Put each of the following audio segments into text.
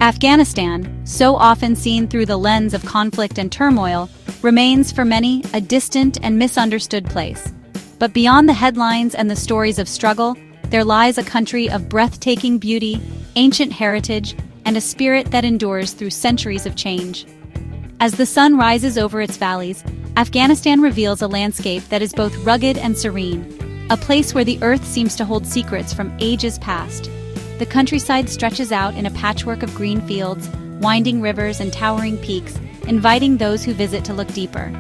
Afghanistan, so often seen through the lens of conflict and turmoil, remains for many a distant and misunderstood place. But beyond the headlines and the stories of struggle, there lies a country of breathtaking beauty, ancient heritage, and a spirit that endures through centuries of change. As the sun rises over its valleys, Afghanistan reveals a landscape that is both rugged and serene, a place where the earth seems to hold secrets from ages past. The countryside stretches out in a patchwork of green fields, winding rivers and towering peaks, inviting those who visit to look deeper.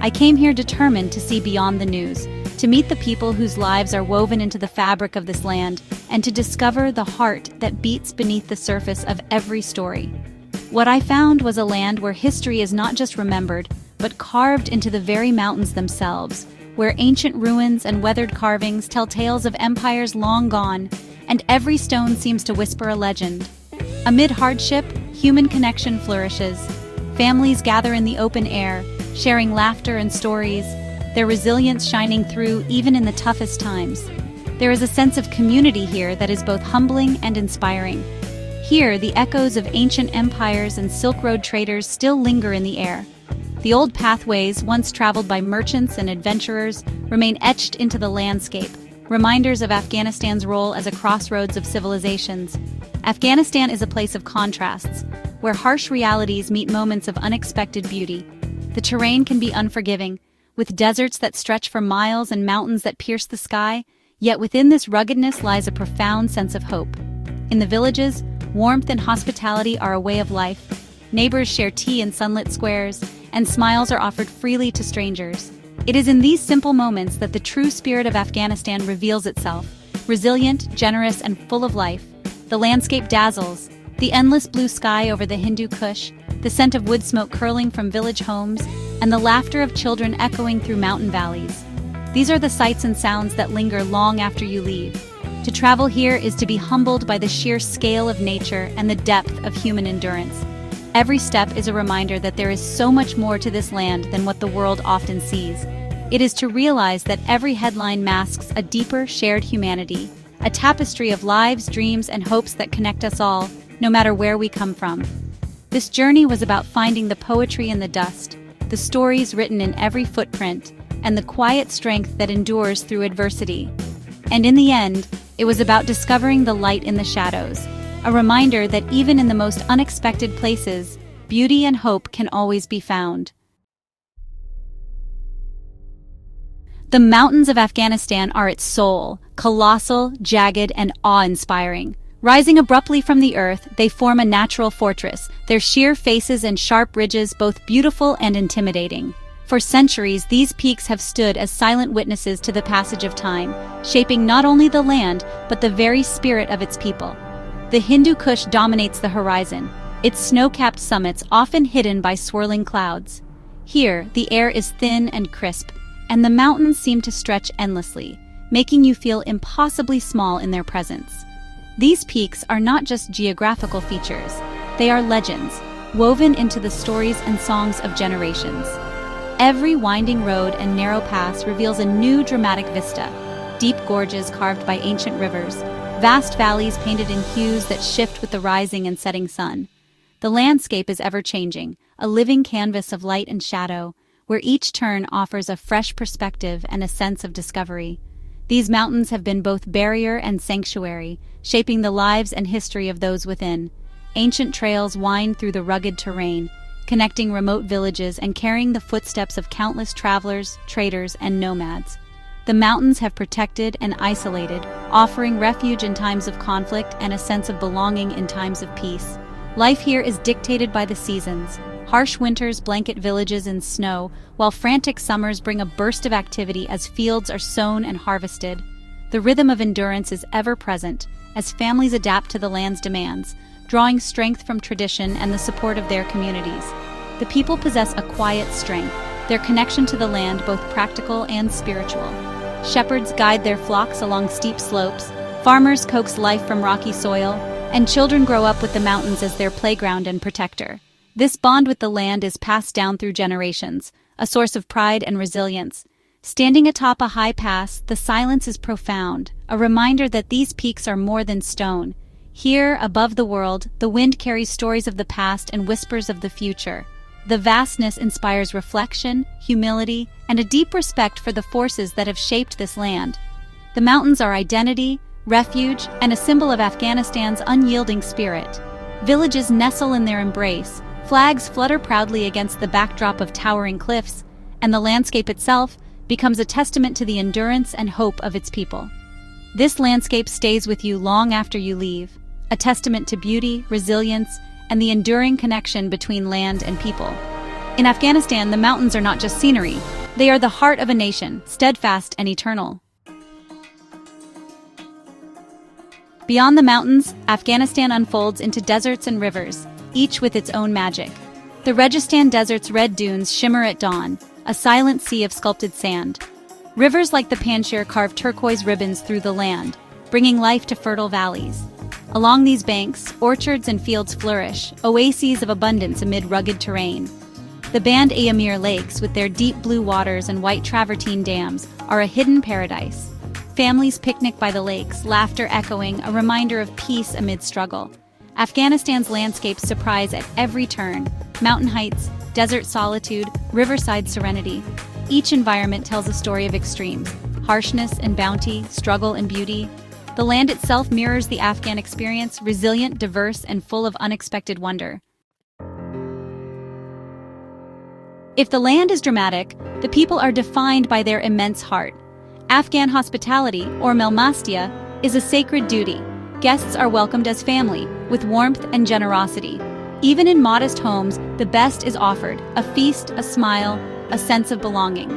I came here determined to see beyond the news, to meet the people whose lives are woven into the fabric of this land, and to discover the heart that beats beneath the surface of every story. What I found was a land where history is not just remembered, but carved into the very mountains themselves, where ancient ruins and weathered carvings tell tales of empires long gone, and every stone seems to whisper a legend. Amid hardship, human connection flourishes. Families gather in the open air, sharing laughter and stories, their resilience shining through even in the toughest times. There is a sense of community here that is both humbling and inspiring. Here, the echoes of ancient empires and Silk Road traders still linger in the air. The old pathways, once traveled by merchants and adventurers, remain etched into the landscape, reminders of Afghanistan's role as a crossroads of civilizations. Afghanistan is a place of contrasts, where harsh realities meet moments of unexpected beauty. The terrain can be unforgiving, with deserts that stretch for miles and mountains that pierce the sky, yet within this ruggedness lies a profound sense of hope. In the villages, warmth and hospitality are a way of life. Neighbors share tea in sunlit squares, and smiles are offered freely to strangers. It is in these simple moments that the true spirit of Afghanistan reveals itself, resilient, generous, and full of life. The landscape dazzles, the endless blue sky over the Hindu Kush, the scent of wood smoke curling from village homes, and the laughter of children echoing through mountain valleys. These are the sights and sounds that linger long after you leave. To travel here is to be humbled by the sheer scale of nature and the depth of human endurance. Every step is a reminder that there is so much more to this land than what the world often sees. It is to realize that every headline masks a deeper, shared humanity, a tapestry of lives, dreams, and hopes that connect us all, no matter where we come from. This journey was about finding the poetry in the dust, the stories written in every footprint, and the quiet strength that endures through adversity. And in the end, it was about discovering the light in the shadows, a reminder that even in the most unexpected places, beauty and hope can always be found. The mountains of Afghanistan are its soul, colossal, jagged, and awe-inspiring. Rising abruptly from the earth, they form a natural fortress, their sheer faces and sharp ridges both beautiful and intimidating. For centuries, these peaks have stood as silent witnesses to the passage of time, shaping not only the land, but the very spirit of its people. The Hindu Kush dominates the horizon, its snow-capped summits often hidden by swirling clouds. Here, the air is thin and crisp, and the mountains seem to stretch endlessly, making you feel impossibly small in their presence. These peaks are not just geographical features, they are legends, woven into the stories and songs of generations. Every winding road and narrow pass reveals a new dramatic vista, deep gorges carved by ancient rivers, vast valleys painted in hues that shift with the rising and setting sun. The landscape is ever-changing, a living canvas of light and shadow, where each turn offers a fresh perspective and a sense of discovery. These mountains have been both barrier and sanctuary, shaping the lives and history of those within. Ancient trails wind through the rugged terrain, connecting remote villages and carrying the footsteps of countless travelers, traders, and nomads. The mountains have protected and isolated, offering refuge in times of conflict and a sense of belonging in times of peace. Life here is dictated by the seasons. Harsh winters blanket villages in snow, while frantic summers bring a burst of activity as fields are sown and harvested. The rhythm of endurance is ever present, as families adapt to the land's demands, drawing strength from tradition and the support of their communities. The people possess a quiet strength, their connection to the land both practical and spiritual. Shepherds guide their flocks along steep slopes, farmers coax life from rocky soil, and children grow up with the mountains as their playground and protector. This bond with the land is passed down through generations, a source of pride and resilience. Standing atop a high pass, the silence is profound, a reminder that these peaks are more than stone. Here, above the world, the wind carries stories of the past and whispers of the future. The vastness inspires reflection, humility, and a deep respect for the forces that have shaped this land. The mountains are identity, refuge, and a symbol of Afghanistan's unyielding spirit. Villages nestle in their embrace, flags flutter proudly against the backdrop of towering cliffs, and the landscape itself becomes a testament to the endurance and hope of its people. This landscape stays with you long after you leave, a testament to beauty, resilience, and the enduring connection between land and people. In Afghanistan, the mountains are not just scenery, they are the heart of a nation, steadfast and eternal. Beyond the mountains, Afghanistan unfolds into deserts and rivers, each with its own magic. The Registan Desert's red dunes shimmer at dawn, a silent sea of sculpted sand. Rivers like the Panjshir carve turquoise ribbons through the land, bringing life to fertile valleys. Along these banks, orchards and fields flourish, oases of abundance amid rugged terrain. The Band-e-Amir lakes, with their deep blue waters and white travertine dams, are a hidden paradise. Families picnic by the lakes, laughter echoing, a reminder of peace amid struggle. Afghanistan's landscapes surprise at every turn: mountain heights, desert solitude, riverside serenity. Each environment tells a story of extremes: harshness and bounty, struggle and beauty. The land itself mirrors the Afghan experience, resilient, diverse, and full of unexpected wonder. If the land is dramatic, the people are defined by their immense heart. Afghan hospitality, or melmastia, is a sacred duty. Guests are welcomed as family, with warmth and generosity. Even in modest homes, the best is offered: a feast, a smile, a sense of belonging.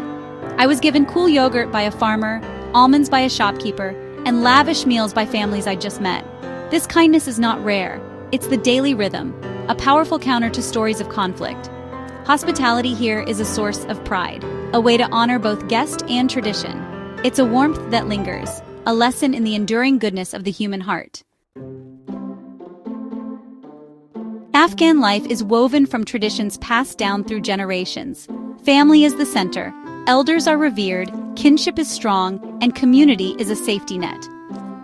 I was given cool yogurt by a farmer, almonds by a shopkeeper, and lavish meals by families I just met. This kindness is not rare. It's the daily rhythm, a powerful counter to stories of conflict. Hospitality here is a source of pride, a way to honor both guest and tradition. It's a warmth that lingers, a lesson in the enduring goodness of the human heart. Afghan life is woven from traditions passed down through generations. Family is the center, elders are revered, kinship is strong, and community is a safety net.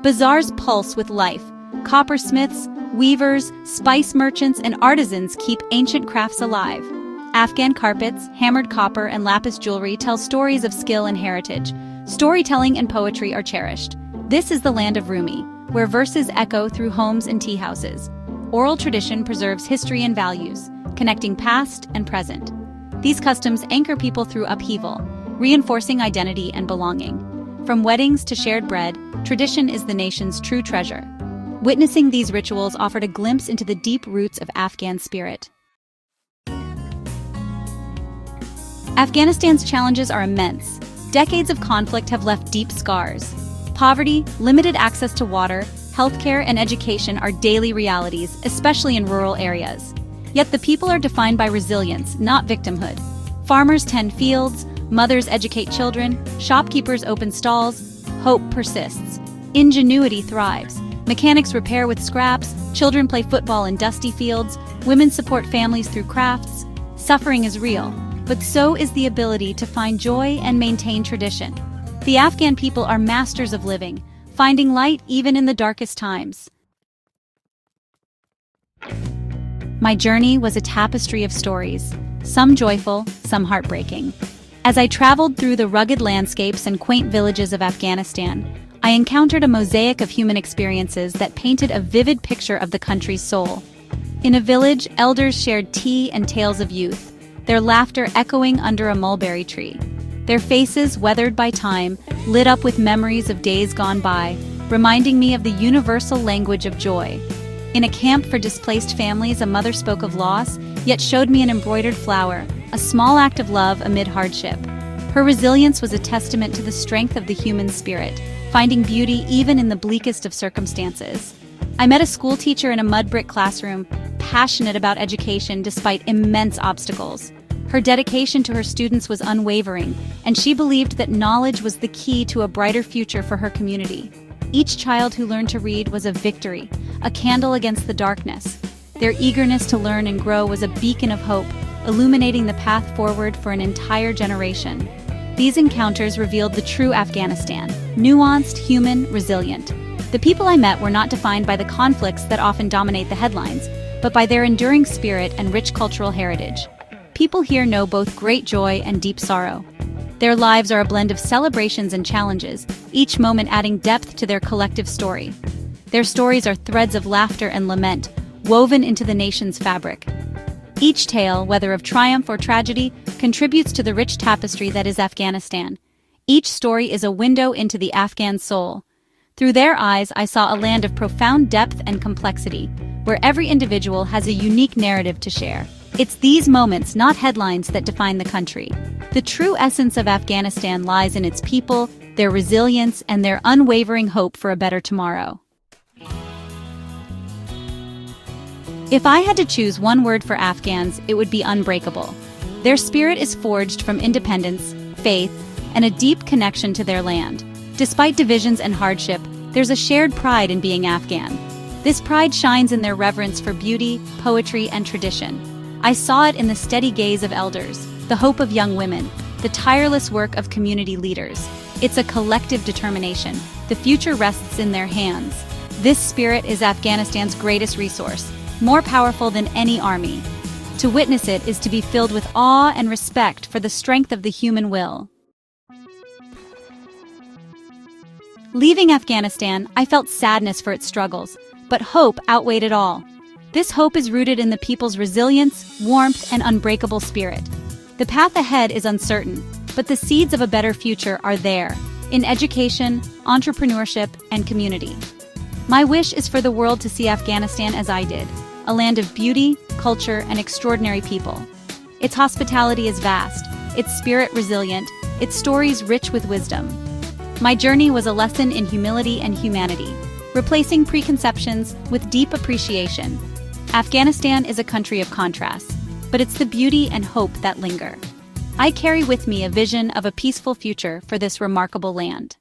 Bazaars pulse with life. Coppersmiths, weavers, spice merchants, and artisans keep ancient crafts alive. Afghan carpets, hammered copper, and lapis jewelry tell stories of skill and heritage. Storytelling and poetry are cherished. This is the land of Rumi, where verses echo through homes and tea houses. Oral tradition preserves history and values, connecting past and present. These customs anchor people through upheaval, reinforcing identity and belonging. From weddings to shared bread, tradition is the nation's true treasure. Witnessing these rituals offered a glimpse into the deep roots of Afghan spirit. Afghanistan's challenges are immense. Decades of conflict have left deep scars. Poverty, limited access to water, healthcare, and education are daily realities, especially in rural areas. Yet the people are defined by resilience, not victimhood. Farmers tend fields, mothers educate children, shopkeepers open stalls. Hope persists. Ingenuity thrives. Mechanics repair with scraps, children play football in dusty fields, women support families through crafts. Suffering is real, but so is the ability to find joy and maintain tradition. The Afghan people are masters of living, finding light even in the darkest times. My journey was a tapestry of stories, some joyful, some heartbreaking. As I traveled through the rugged landscapes and quaint villages of Afghanistan, I encountered a mosaic of human experiences that painted a vivid picture of the country's soul. In a village, elders shared tea and tales of youth, their laughter echoing under a mulberry tree. Their faces, weathered by time, lit up with memories of days gone by, reminding me of the universal language of joy. In a camp for displaced families, a mother spoke of loss, yet showed me an embroidered flower, a small act of love amid hardship. Her resilience was a testament to the strength of the human spirit, finding beauty even in the bleakest of circumstances. I met a school teacher in a mud brick classroom, passionate about education despite immense obstacles. Her dedication to her students was unwavering, and she believed that knowledge was the key to a brighter future for her community. Each child who learned to read was a victory, a candle against the darkness. Their eagerness to learn and grow was a beacon of hope, illuminating the path forward for an entire generation. These encounters revealed the true Afghanistan: nuanced, human, resilient. The people I met were not defined by the conflicts that often dominate the headlines, but by their enduring spirit and rich cultural heritage. People here know both great joy and deep sorrow. Their lives are a blend of celebrations and challenges, each moment adding depth to their collective story. Their stories are threads of laughter and lament, woven into the nation's fabric. Each tale, whether of triumph or tragedy, contributes to the rich tapestry that is Afghanistan. Each story is a window into the Afghan soul. Through their eyes, I saw a land of profound depth and complexity, where every individual has a unique narrative to share. It's these moments, not headlines, that define the country. The true essence of Afghanistan lies in its people, their resilience, and their unwavering hope for a better tomorrow. If I had to choose one word for Afghans, it would be unbreakable. Their spirit is forged from independence, faith, and a deep connection to their land. Despite divisions and hardship, there's a shared pride in being Afghan. This pride shines in their reverence for beauty, poetry, and tradition. I saw it in the steady gaze of elders, the hope of young women, the tireless work of community leaders. It's a collective determination. The future rests in their hands. This spirit is Afghanistan's greatest resource, more powerful than any army. To witness it is to be filled with awe and respect for the strength of the human will. Leaving Afghanistan, I felt sadness for its struggles, but hope outweighed it all. This hope is rooted in the people's resilience, warmth, and unbreakable spirit. The path ahead is uncertain, but the seeds of a better future are there, in education, entrepreneurship, and community. My wish is for the world to see Afghanistan as I did, a land of beauty, culture, and extraordinary people. Its hospitality is vast, its spirit resilient, its stories rich with wisdom. My journey was a lesson in humility and humanity, replacing preconceptions with deep appreciation. Afghanistan is a country of contrasts, but it's the beauty and hope that linger. I carry with me a vision of a peaceful future for this remarkable land.